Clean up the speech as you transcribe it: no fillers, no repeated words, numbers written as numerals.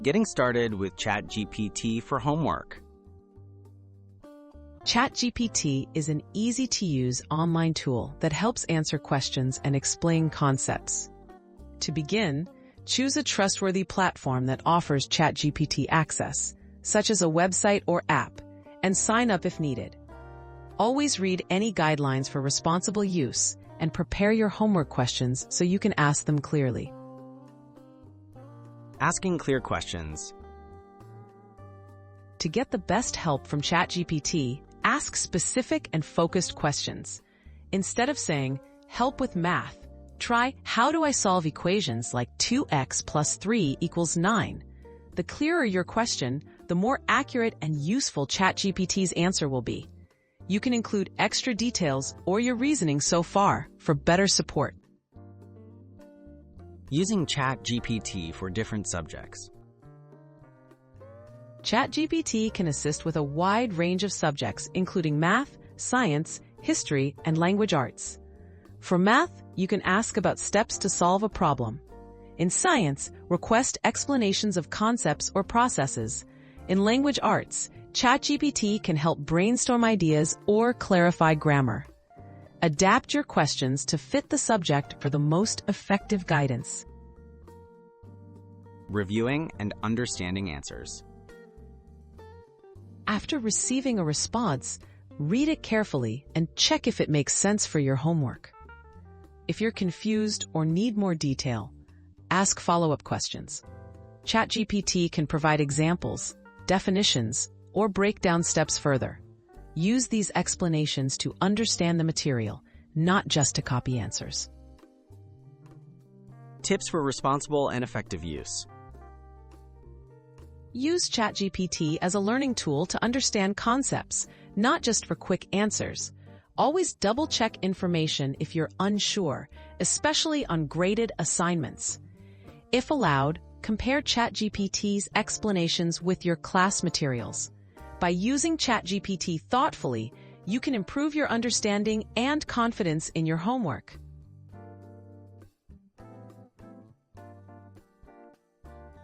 Getting started with ChatGPT for homework. ChatGPT is an easy-to-use online tool that helps answer questions and explain concepts. To begin, choose a trustworthy platform that offers ChatGPT access, such as a website or app, and sign up if needed. Always read any guidelines for responsible use and prepare your homework questions so you can ask them clearly. Asking clear questions. To get the best help from ChatGPT, ask specific and focused questions. Instead of saying, "Help with math," try, "How do I solve equations like 2x plus 3 equals 9? The clearer your question, the more accurate and useful ChatGPT's answer will be. You can include extra details or your reasoning so far for better support. Using ChatGPT for different subjects. ChatGPT can assist with a wide range of subjects, including math, science, history, and language arts. For math, you can ask about steps to solve a problem. In science, request explanations of concepts or processes. In language arts, ChatGPT can help brainstorm ideas or clarify grammar. Adapt your questions to fit the subject for the most effective guidance. Reviewing and understanding answers. After receiving a response, read it carefully and check if it makes sense for your homework. If you're confused or need more detail, ask follow-up questions. ChatGPT can provide examples, definitions, or break down steps further. Use these explanations to understand the material, not just to copy answers. Tips for responsible and effective use. Use ChatGPT as a learning tool to understand concepts, not just for quick answers. Always double-check information if you're unsure, especially on graded assignments. If allowed, compare ChatGPT's explanations with your class materials. By using ChatGPT thoughtfully, you can improve your understanding and confidence in your homework.